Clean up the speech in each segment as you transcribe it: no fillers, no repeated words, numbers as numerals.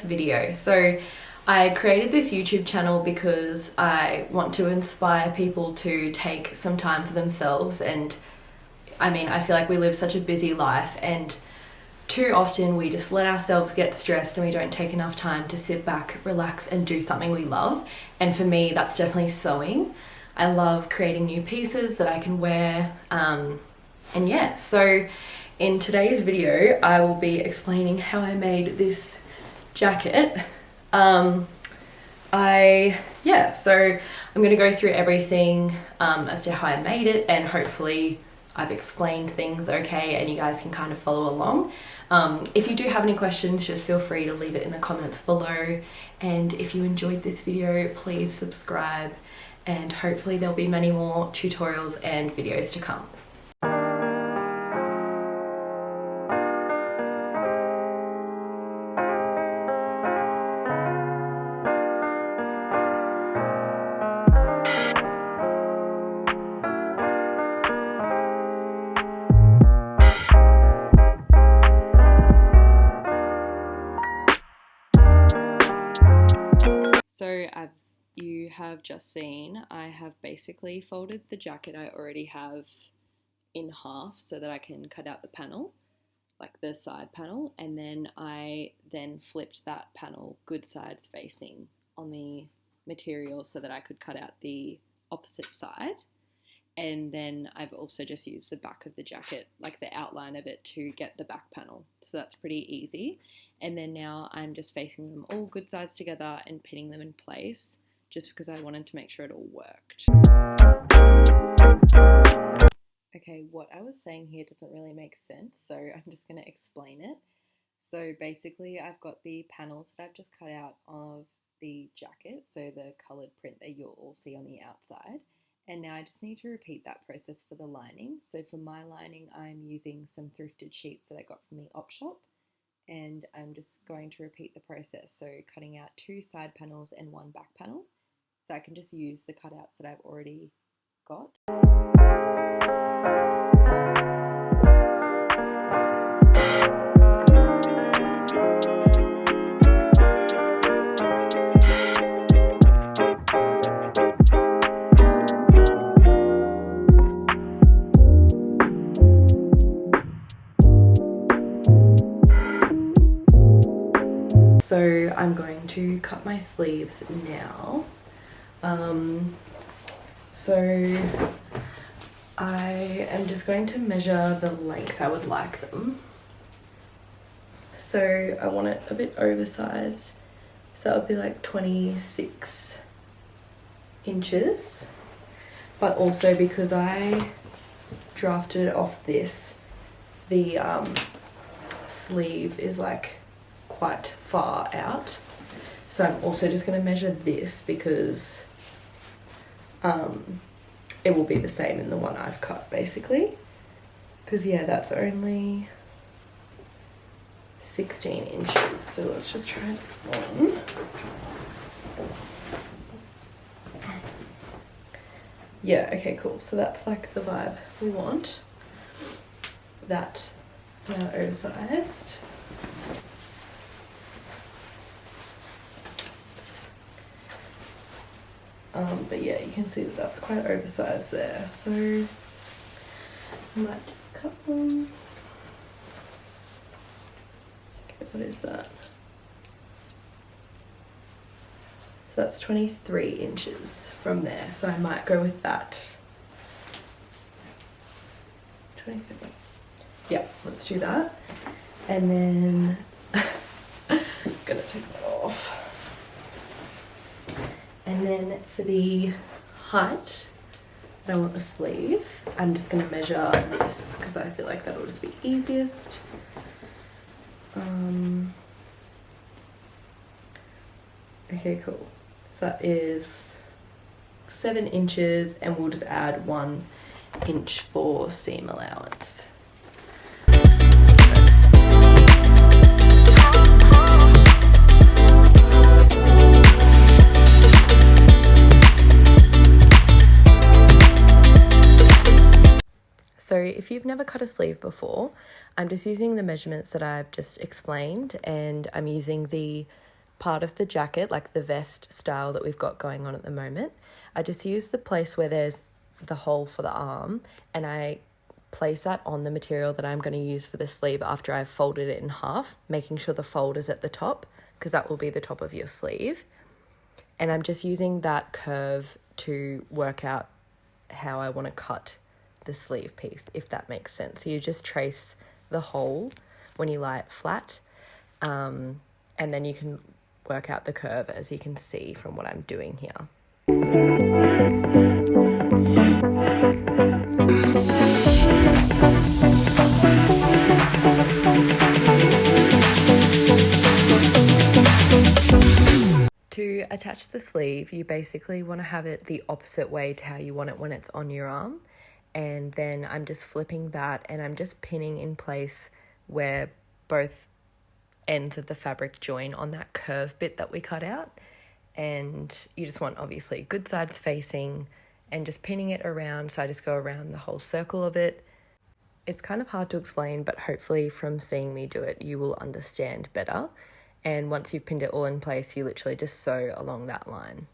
first video. So I created this YouTube channel because I want to inspire people to take some time for themselves. And I mean, I feel like we live such a busy life, and too often we just let ourselves get stressed and we don't take enough time to sit back, relax and do something we love. And for me, that's definitely sewing. I love creating new pieces that I can wear. And yeah, so in today's video, I will be explaining how I made this jacket. So I'm going to go through everything as to how I made it, and hopefully I've explained things okay and you guys can kind of follow along. If you do have any questions, just feel free to leave it in the comments below. And if you enjoyed this video, please subscribe, and hopefully there'll be many more tutorials and videos to come. So as you have just seen, I have basically folded the jacket I already have in half so that I can cut out the panel, like the side panel, and then I flipped that panel good sides facing on the material so that I could cut out the opposite side. And then I've also just used the back of the jacket, like the outline of it, to get the back panel. So that's pretty easy. And then now I'm just facing them all good sides together and pinning them in place, just because I wanted to make sure it all worked. Okay, what I was saying here doesn't really make sense, so I'm just going to explain it. So basically I've got the panels that I've just cut out of the jacket, so the coloured print that you'll all see on the outside. And now I just need to repeat that process for the lining. So for my lining, I'm using some thrifted sheets that I got from the op shop, and I'm just going to repeat the process. So cutting out 2 side panels and 1 back panel. So I can just use the cutouts that I've already got. So I'm going to cut my sleeves now. So I am just going to measure the length I would like them. So I want it a bit oversized, so that would be like 26 inches. But also because I drafted it off this, the sleeve is like quite far out, so I'm also just going to measure this because it will be the same in the one I've cut basically, because yeah, that's only 16 inches. So let's just try it on. Yeah, okay, cool. So that's like the vibe we want. That now oversized. But yeah, you can see that that's quite oversized there. So I might just cut them. Okay, what is that? So that's 23 inches from there. So I might go with that. 23. Yeah, let's do that. And then I'm gonna take that off. And then for the height that I want the sleeve, I'm just going to measure this because I feel like that'll just be easiest. Okay, cool. So that is 7 inches, and we'll just add 1 inch for seam allowance. So if you've never cut a sleeve before, I'm just using the measurements that I've just explained, and I'm using the part of the jacket, like the vest style that we've got going on at the moment, I just use the place where there's the hole for the arm, and I place that on the material that I'm going to use for the sleeve after I've folded it in half, making sure the fold is at the top, because that will be the top of your sleeve. And I'm just using that curve to work out how I want to cut the sleeve piece, if that makes sense. So you just trace the hole when you lie it flat, and then you can work out the curve, as you can see from what I'm doing here. To attach the sleeve, you basically want to have it the opposite way to how you want it when it's on your arm. And then I'm just flipping that, and I'm just pinning in place where both ends of the fabric join on that curve bit that we cut out. And you just want, obviously, good sides facing, and just pinning it around. So I just go around the whole circle of it. It's kind of hard to explain, but hopefully from seeing me do it, you will understand better. And once you've pinned it all in place, you literally just sew along that line.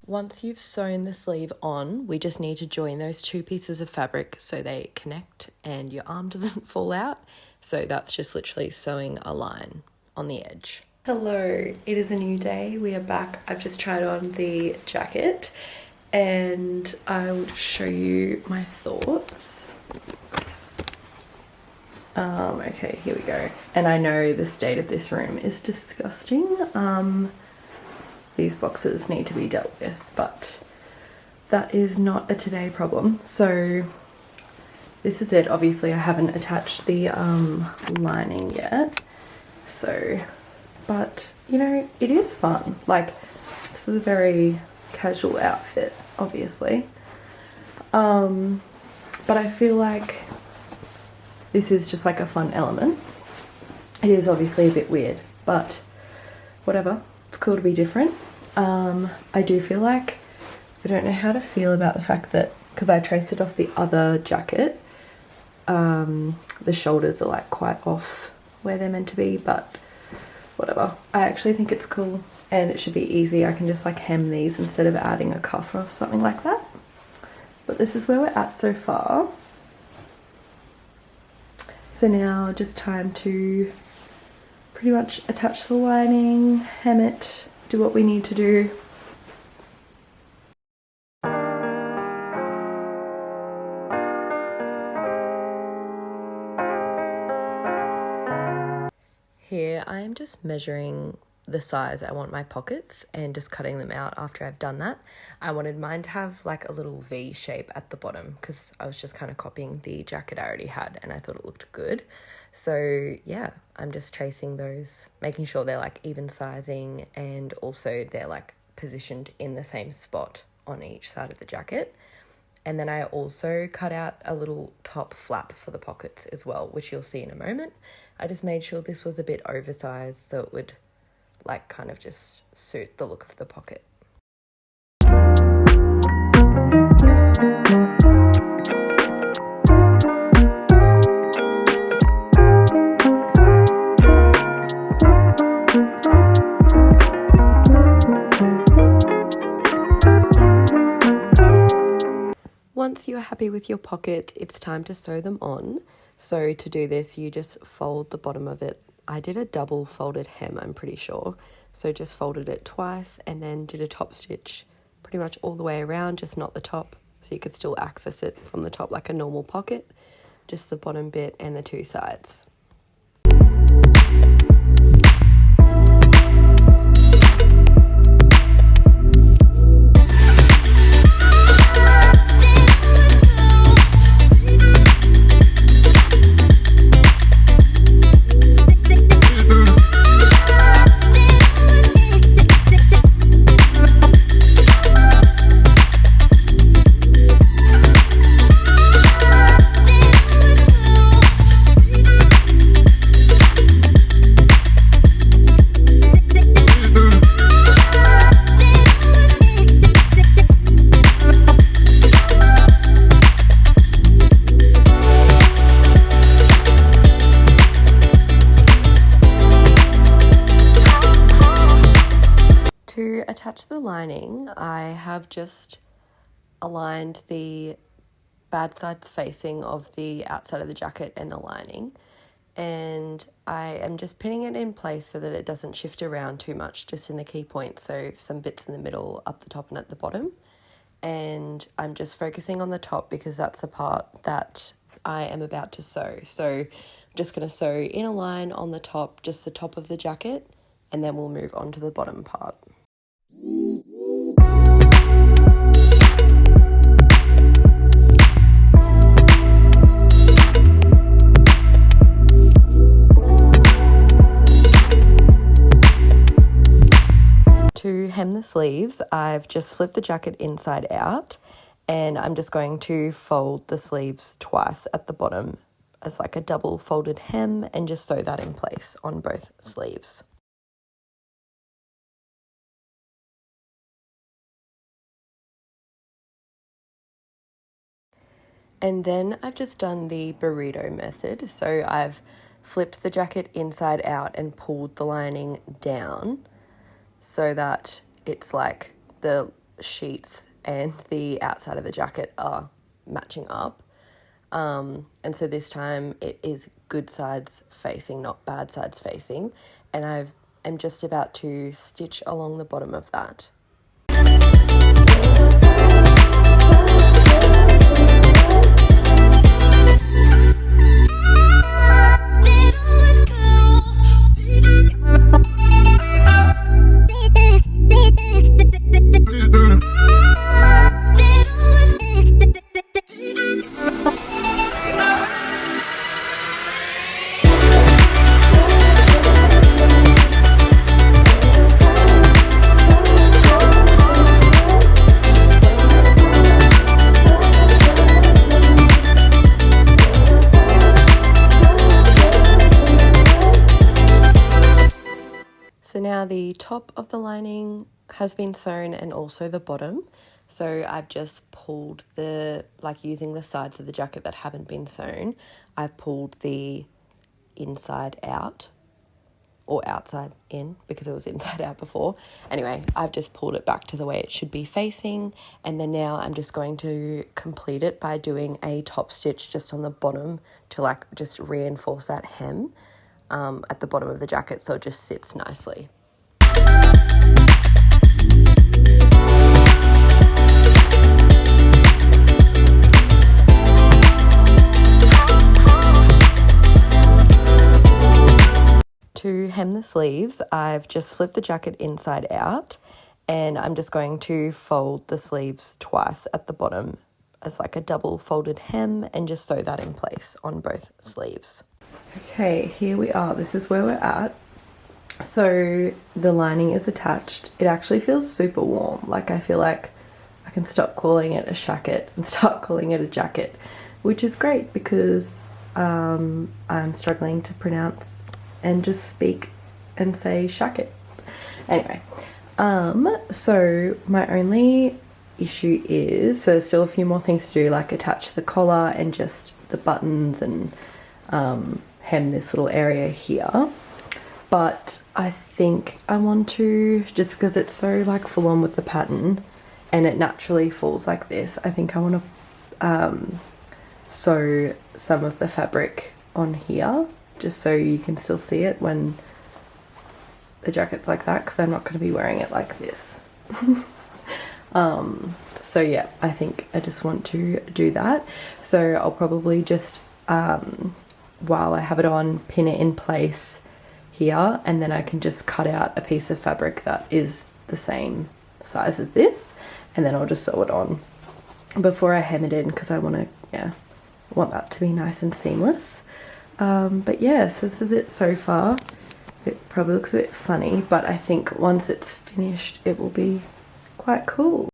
Once you've sewn the sleeve on, we just need to join those two pieces of fabric so they connect and your arm doesn't fall out. So that's just literally sewing a line on the edge. Hello, it is a new day. We are back. I've just tried on the jacket and I will show you my thoughts. Okay, here we go. And I know the state of this room is disgusting. These boxes need to be dealt with, but that is not a today problem. So this is it. Obviously I haven't attached the lining yet, so, but you know, it is fun. Like, this is a very casual outfit, obviously, but I feel like this is just like a fun element. It is obviously a bit weird, but whatever. It's cool to be different. I do feel like, I don't know how to feel about the fact that, because I traced it off the other jacket, the shoulders are like quite off where they're meant to be, but whatever. I actually think it's cool and it should be easy. I can just like hem these instead of adding a cuff or something like that. But this is where we're at so far. So now just time to pretty much attach the lining, hem it, do what we need to do. Here I am just measuring the size I want my pockets and just cutting them out after I've done that. I wanted mine to have like a little V shape at the bottom because I was just kind of copying the jacket I already had and I thought it looked good. So yeah, I'm just tracing those, making sure they're like even sizing and also they're like positioned in the same spot on each side of the jacket. And then I also cut out a little top flap for the pockets as well, which you'll see in a moment. I just made sure this was a bit oversized so it would like kind of just suit the look of the pocket. Once you're happy with your pocket, it's time to sew them on. So to do this, you just fold the bottom of it. I did a double folded hem, I'm pretty sure. So just folded it twice and then did a top stitch pretty much all the way around, just not the top. So you could still access it from the top like a normal pocket, just the bottom bit and the two sides. To attach the lining, I have just aligned the bad sides facing of the outside of the jacket and the lining, and I am just pinning it in place so that it doesn't shift around too much, just in the key points, so some bits in the middle, up the top and at the bottom. And I'm just focusing on the top because that's the part that I am about to sew. So I'm just going to sew in a line on the top, just the top of the jacket, and then we'll move on to the bottom part. To hem the sleeves, I've just flipped the jacket inside out, and I'm just going to fold the sleeves twice at the bottom as like a double folded hem, and just sew that in place on both sleeves. And then I've just done the burrito method. So I've flipped the jacket inside out and pulled the lining down so that it's like the sheets and the outside of the jacket are matching up. And so this time it is good sides facing, not bad sides facing. And I'm just about to stitch along the bottom of that. So now the top of the lining has been sewn and also the bottom. So I've just pulled using the sides of the jacket that haven't been sewn, I've pulled the inside out, or outside in, because it was inside out before. Anyway, I've just pulled it back to the way it should be facing, and then now I'm just going to complete it by doing a top stitch just on the bottom to just reinforce that hem at the bottom of the jacket so it just sits nicely. To hem the sleeves, I've just flipped the jacket inside out, and I'm just going to fold the sleeves twice at the bottom as like a double folded hem, and just sew that in place on both sleeves. Okay, here we are. This is where we're at. So the lining is attached. It actually feels super warm. I feel like I can stop calling it a shacket and start calling it a jacket, which is great because I'm struggling to pronounce and just speak and say shacket. Anyway, so my only issue is, so there's still a few more things to do, like attach the collar and just the buttons and hem this little area here. But I think I want to, just because it's so full on with the pattern and it naturally falls like this, I think I want to sew some of the fabric on here just so you can still see it when the jacket's like that, because I'm not going to be wearing it like this. So yeah, I think I just want to do that. So I'll probably just while I have it on, pin it in place here, and then I can just cut out a piece of fabric that is the same size as this, and then I'll just sew it on before I hem it in, because I want that to be nice and seamless. But yeah, so this is it so far. It probably looks a bit funny, but I think once it's finished it will be quite cool.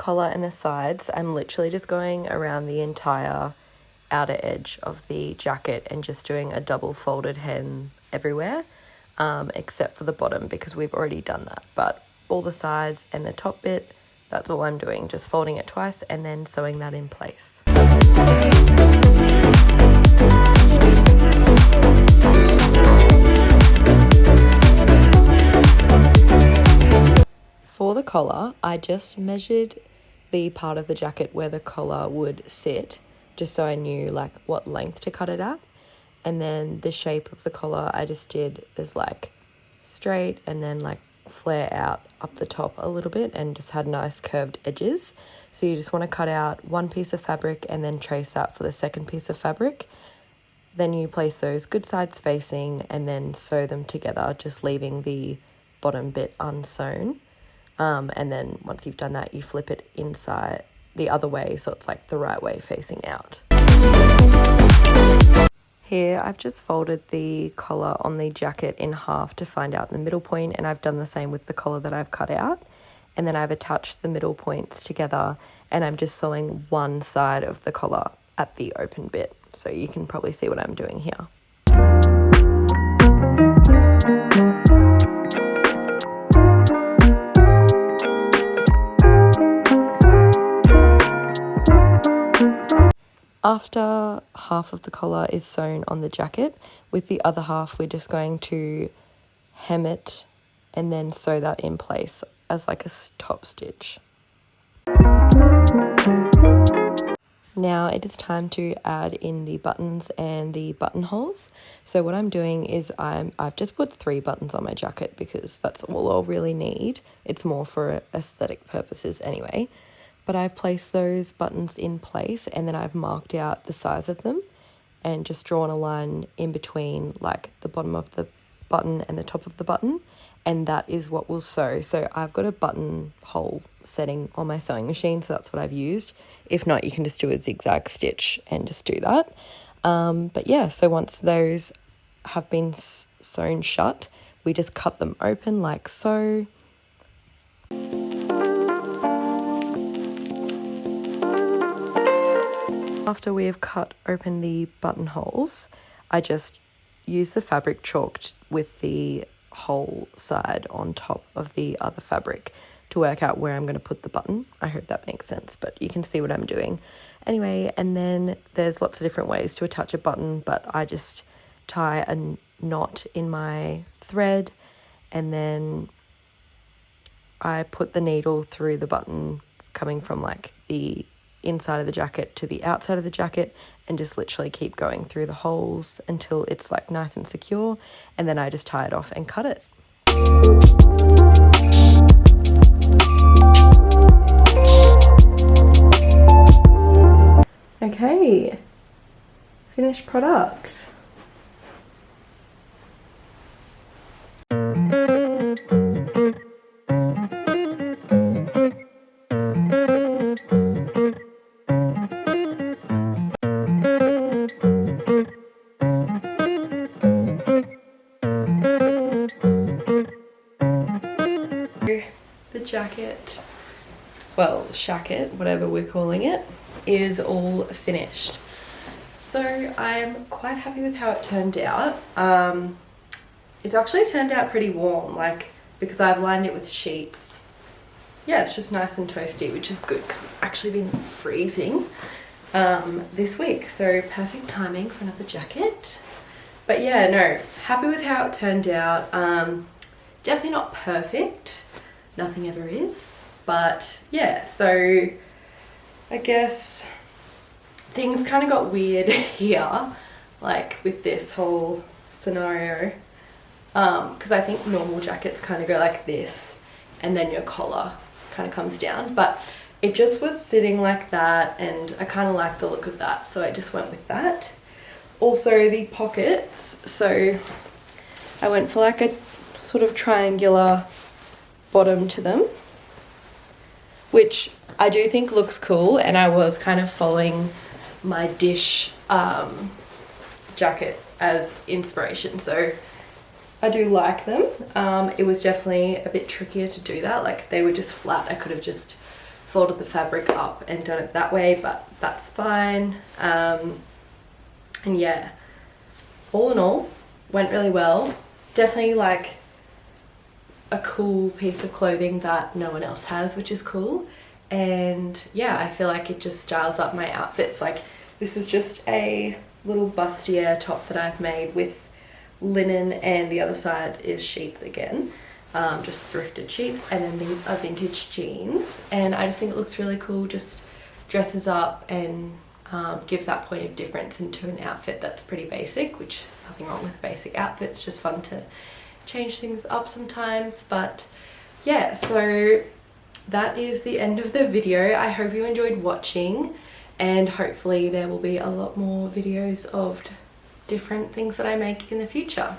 collar and the sides, I'm literally just going around the entire outer edge of the jacket and just doing a double folded hem everywhere, except for the bottom because we've already done that. But all the sides and the top bit, that's all I'm doing, just folding it twice and then sewing that in place. For the collar, I just measured the part of the jacket where the collar would sit, just so I knew like what length to cut it at. And then the shape of the collar I just did is like straight and then like flare out up the top a little bit and just had nice curved edges. So you just want to cut out one piece of fabric and then trace out for the second piece of fabric. Then you place those good sides facing and then sew them together, just leaving the bottom bit unsewn. And then once you've done that, you flip it inside the other way so it's like the right way facing out. Here I've just folded the collar on the jacket in half to find out the middle point, and I've done the same with the collar that I've cut out. And then I've attached the middle points together and I'm just sewing one side of the collar at the open bit. So you can probably see what I'm doing here. After half of the collar is sewn on the jacket, with the other half we're just going to hem it and then sew that in place as like a top stitch. Now it is time to add in the buttons and the buttonholes. So what I'm doing is I've just put 3 buttons on my jacket because that's all I'll really need. It's more for aesthetic purposes anyway. But I've placed those buttons in place and then I've marked out the size of them and just drawn a line in between like the bottom of the button and the top of the button, and that is what we'll sew. So I've got a buttonhole setting on my sewing machine, so that's what I've used. If not, you can just do a zigzag stitch and just do that. But yeah, so once those have been sewn shut, we just cut them open like so. After we have cut open the buttonholes, I just use the fabric chalked with the whole side on top of the other fabric to work out where I'm going to put the button. I hope that makes sense, but you can see what I'm doing. Anyway, and then there's lots of different ways to attach a button, but I just tie a knot in my thread and then I put the needle through the button coming from like the inside of the jacket to the outside of the jacket and just literally keep going through the holes until it's like nice and secure, and then I just tie it off and cut it. Okay, finished product. The jacket, well, shacket, whatever we're calling it, is all finished. So I'm quite happy with how it turned out. It's actually turned out pretty warm, like, because I've lined it with sheets. Yeah, it's just nice and toasty, which is good because it's actually been freezing this week. So perfect timing for another jacket. But yeah, no, happy with how it turned out. Definitely not perfect. Nothing ever is. But yeah, so I guess things kind of got weird here, like with this whole scenario. Because I think normal jackets kind of go like this and then your collar kind of comes down. But it just was sitting like that and I kind of like the look of that, so I just went with that. Also the pockets, so I went for like a sort of triangular bottom to them, which I do think looks cool, and I was kind of following my dish jacket as inspiration, so I do like them. It was definitely a bit trickier to do that, like they were just flat. I could have just folded the fabric up and done it that way, but that's fine. And yeah, all in all, went really well. Definitely like a cool piece of clothing that no one else has, which is cool. And yeah, I feel like it just styles up my outfits. Like this is just a little bustier top that I've made with linen, and the other side is sheets again, just thrifted sheets, and then these are vintage jeans, and I just think it looks really cool, just dresses up and gives that point of difference into an outfit that's pretty basic, which nothing wrong with basic outfits, just fun to change things up sometimes. But yeah, so that is the end of the video. I hope you enjoyed watching, and hopefully there will be a lot more videos of different things that I make in the future.